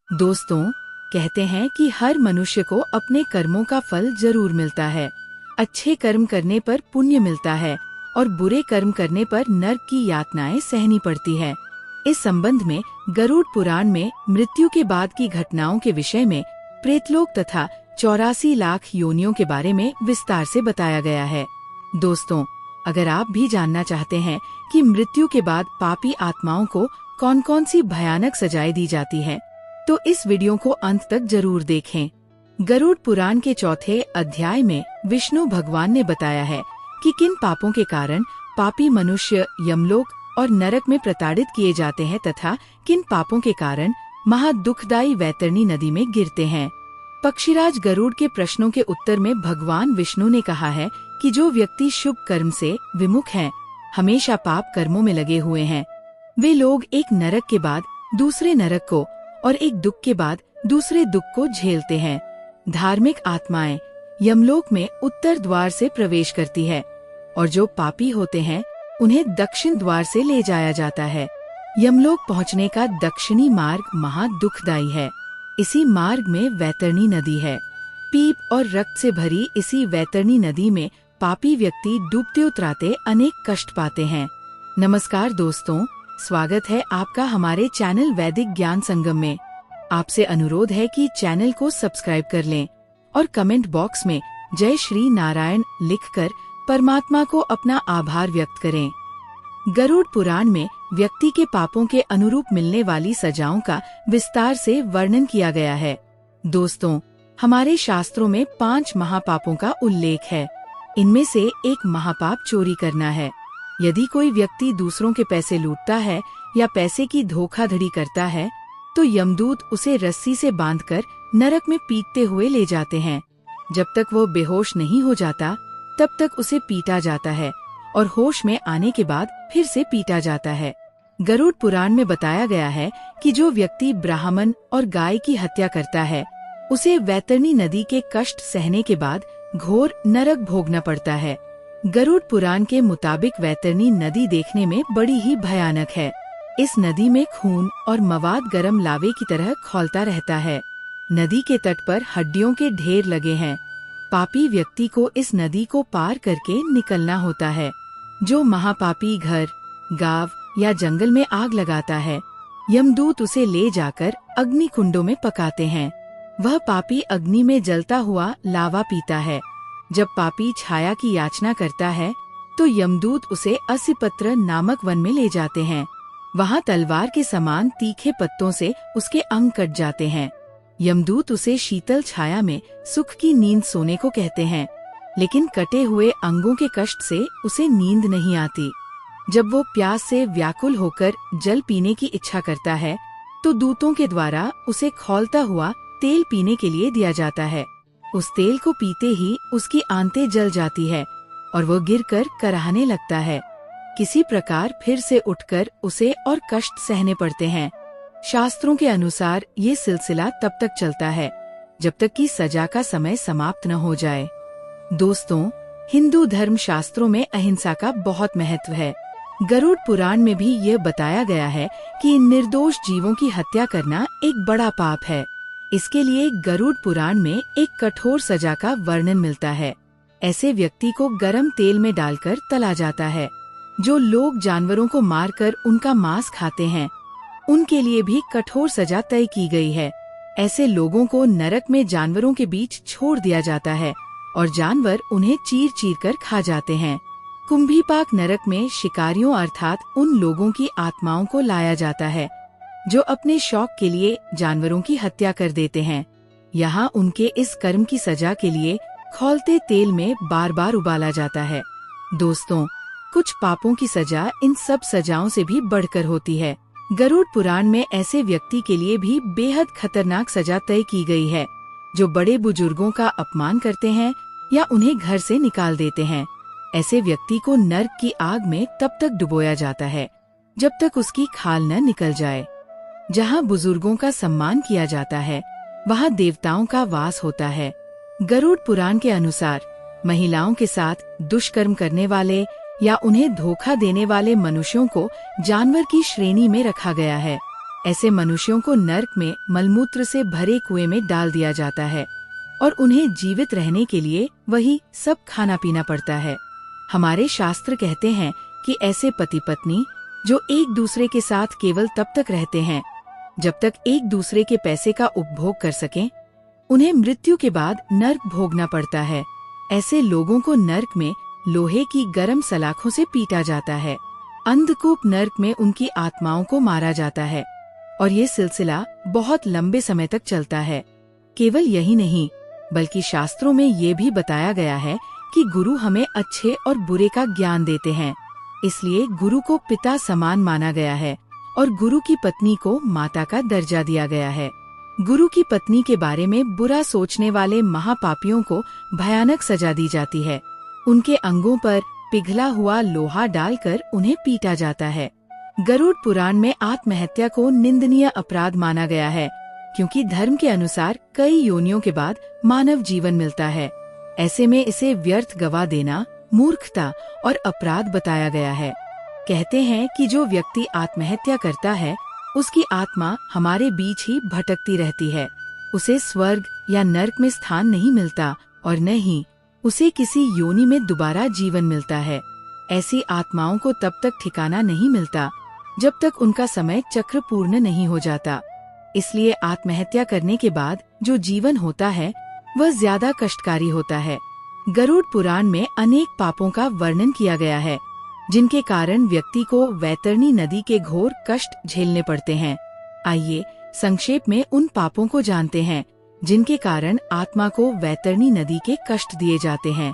दोस्तों, कहते हैं कि हर मनुष्य को अपने कर्मों का फल जरूर मिलता है। अच्छे कर्म करने पर पुण्य मिलता है और बुरे कर्म करने पर नरक की यातनाएं सहनी पड़ती है। इस संबंध में गरुड़ पुराण में मृत्यु के बाद की घटनाओं के विषय में प्रेतलोक तथा 84 लाख योनियों के बारे में विस्तार से बताया गया है। दोस्तों, अगर आप भी जानना चाहते हैं कि मृत्यु के बाद पापी आत्माओं को कौन कौन सी भयानक सजाएं दी जाती हैं, तो इस वीडियो को अंत तक जरूर देखें। गरुड़ पुराण के चौथे अध्याय में विष्णु भगवान ने बताया है कि किन पापों के कारण पापी मनुष्य यमलोक और नरक में प्रताड़ित किए जाते हैं तथा किन पापों के कारण महादुखदायी वैतरणी नदी में गिरते हैं। पक्षीराज गरुड़ के प्रश्नों के उत्तर में भगवान विष्णु ने कहा है कि जो व्यक्ति शुभ कर्म से विमुख हैं, हमेशा पाप कर्मों में लगे हुए हैं, वे लोग एक नरक के बाद दूसरे नरक को और एक दुख के बाद दूसरे दुख को झेलते हैं। धार्मिक आत्माएं यमलोक में उत्तर द्वार से प्रवेश करती है और जो पापी होते हैं उन्हें दक्षिण द्वार से ले जाया जाता है। यमलोक पहुंचने का दक्षिणी मार्ग महा दुखदायी है। इसी मार्ग में वैतरणी नदी है। पीप और रक्त से भरी इसी वैतरणी नदी में पापी व्यक्ति डूबते उतराते अनेक कष्ट पाते हैं। नमस्कार दोस्तों, स्वागत है आपका हमारे चैनल वैदिक ज्ञान संगम में। आपसे अनुरोध है कि चैनल को सब्सक्राइब कर लें और कमेंट बॉक्स में जय श्री नारायण लिखकर परमात्मा को अपना आभार व्यक्त करें। गरुड़ पुराण में व्यक्ति के पापों के अनुरूप मिलने वाली सजाओं का विस्तार से वर्णन किया गया है। दोस्तों, हमारे शास्त्रों में 5 महापापों का उल्लेख है। इनमें से एक महापाप चोरी करना है। यदि कोई व्यक्ति दूसरों के पैसे लूटता है या पैसे की धोखाधड़ी करता है, तो यमदूत उसे रस्सी से बांधकर नरक में पीटते हुए ले जाते हैं। जब तक वो बेहोश नहीं हो जाता, तब तक उसे पीटा जाता है और होश में आने के बाद फिर से पीटा जाता है। गरुड़ पुराण में बताया गया है कि जो व्यक्ति ब्राह्मण और गाय की हत्या करता है, उसे वैतरणी नदी के कष्ट सहने के बाद घोर नरक भोगना पड़ता है। गरुड़ पुराण के मुताबिक वैतरणी नदी देखने में बड़ी ही भयानक है। इस नदी में खून और मवाद गर्म लावे की तरह खौलता रहता है। नदी के तट पर हड्डियों के ढेर लगे हैं। पापी व्यक्ति को इस नदी को पार करके निकलना होता है। जो महापापी घर, गांव या जंगल में आग लगाता है, यमदूत उसे ले जाकर अग्नि कुंडों में पकाते हैं। वह पापी अग्नि में जलता हुआ लावा पीता है। जब पापी छाया की याचना करता है, तो यमदूत उसे असिपत्र नामक वन में ले जाते हैं। वहाँ तलवार के समान तीखे पत्तों से उसके अंग कट जाते हैं। यमदूत उसे शीतल छाया में सुख की नींद सोने को कहते हैं, लेकिन कटे हुए अंगों के कष्ट से उसे नींद नहीं आती। जब वो प्यास से व्याकुल होकर जल पीने की इच्छा करता है, तो दूतों के द्वारा उसे खौलता हुआ तेल पीने के लिए दिया जाता है। उस तेल को पीते ही उसकी आंतें जल जाती है और वो गिरकर कराहने लगता है। किसी प्रकार फिर से उठकर उसे और कष्ट सहने पड़ते हैं। शास्त्रों के अनुसार ये सिलसिला तब तक चलता है जब तक कि सजा का समय समाप्त न हो जाए। दोस्तों, हिंदू धर्म शास्त्रों में अहिंसा का बहुत महत्व है। गरुड़ पुराण में भी ये बताया गया है कि निर्दोष जीवों की हत्या करना एक बड़ा पाप है। इसके लिए गरुड़ पुराण में एक कठोर सजा का वर्णन मिलता है। ऐसे व्यक्ति को गरम तेल में डालकर तला जाता है। जो लोग जानवरों को मारकर उनका मांस खाते हैं, उनके लिए भी कठोर सजा तय की गई है। ऐसे लोगों को नरक में जानवरों के बीच छोड़ दिया जाता है और जानवर उन्हें चीर चीर कर खा जाते हैं। कुंभीपाक नरक में शिकारियों अर्थात उन लोगों की आत्माओं को लाया जाता है जो अपने शौक के लिए जानवरों की हत्या कर देते हैं। यहाँ उनके इस कर्म की सजा के लिए खौलते तेल में बार बार उबाला जाता है। दोस्तों, कुछ पापों की सजा इन सब सजाओं से भी बढ़कर होती है। गरुड़ पुराण में ऐसे व्यक्ति के लिए भी बेहद खतरनाक सजा तय की गई है जो बड़े बुजुर्गों का अपमान करते हैं या उन्हें घर से निकाल देते हैं। ऐसे व्यक्ति को नरक की आग में तब तक डुबोया जाता है जब तक उसकी खाल न निकल जाए। जहाँ बुजुर्गों का सम्मान किया जाता है, वहाँ देवताओं का वास होता है। गरुड़ पुराण के अनुसार महिलाओं के साथ दुष्कर्म करने वाले या उन्हें धोखा देने वाले मनुष्यों को जानवर की श्रेणी में रखा गया है। ऐसे मनुष्यों को नर्क में मलमूत्र से भरे कुएं में डाल दिया जाता है और उन्हें जीवित रहने के लिए वही सब खाना पीना पड़ता है। हमारे शास्त्र कहते हैं कि ऐसे पति पत्नी जो एक दूसरे के साथ केवल तब तक रहते हैं जब तक एक दूसरे के पैसे का उपभोग कर सकें, उन्हें मृत्यु के बाद नर्क भोगना पड़ता है। ऐसे लोगों को नर्क में लोहे की गर्म सलाखों से पीटा जाता है। अंधकूप नर्क में उनकी आत्माओं को मारा जाता है और ये सिलसिला बहुत लंबे समय तक चलता है। केवल यही नहीं, बल्कि शास्त्रों में ये भी बताया गया है कि गुरु हमें अच्छे और बुरे का ज्ञान देते हैं। इसलिए गुरु को पिता समान माना गया है और गुरु की पत्नी को माता का दर्जा दिया गया है। गुरु की पत्नी के बारे में बुरा सोचने वाले महापापियों को भयानक सजा दी जाती है। उनके अंगों पर पिघला हुआ लोहा डालकर उन्हें पीटा जाता है। गरुड़ पुराण में आत्महत्या को निंदनीय अपराध माना गया है, क्योंकि धर्म के अनुसार कई योनियों के बाद मानव जीवन मिलता है। ऐसे में इसे व्यर्थ गवा देना मूर्खता और अपराध बताया गया है। कहते हैं कि जो व्यक्ति आत्महत्या करता है उसकी आत्मा हमारे बीच ही भटकती रहती है। उसे स्वर्ग या नर्क में स्थान नहीं मिलता और न ही उसे किसी योनि में दोबारा जीवन मिलता है। ऐसी आत्माओं को तब तक ठिकाना नहीं मिलता जब तक उनका समय चक्र पूर्ण नहीं हो जाता। इसलिए आत्महत्या करने के बाद जो जीवन होता है वह ज्यादा कष्टकारी होता है। गरुड़ पुराण में अनेक पापों का वर्णन किया गया है, जिनके कारण व्यक्ति को वैतरणी नदी के घोर कष्ट झेलने पड़ते हैं। आइए संक्षेप में उन पापों को जानते हैं जिनके कारण आत्मा को वैतरणी नदी के कष्ट दिए जाते हैं।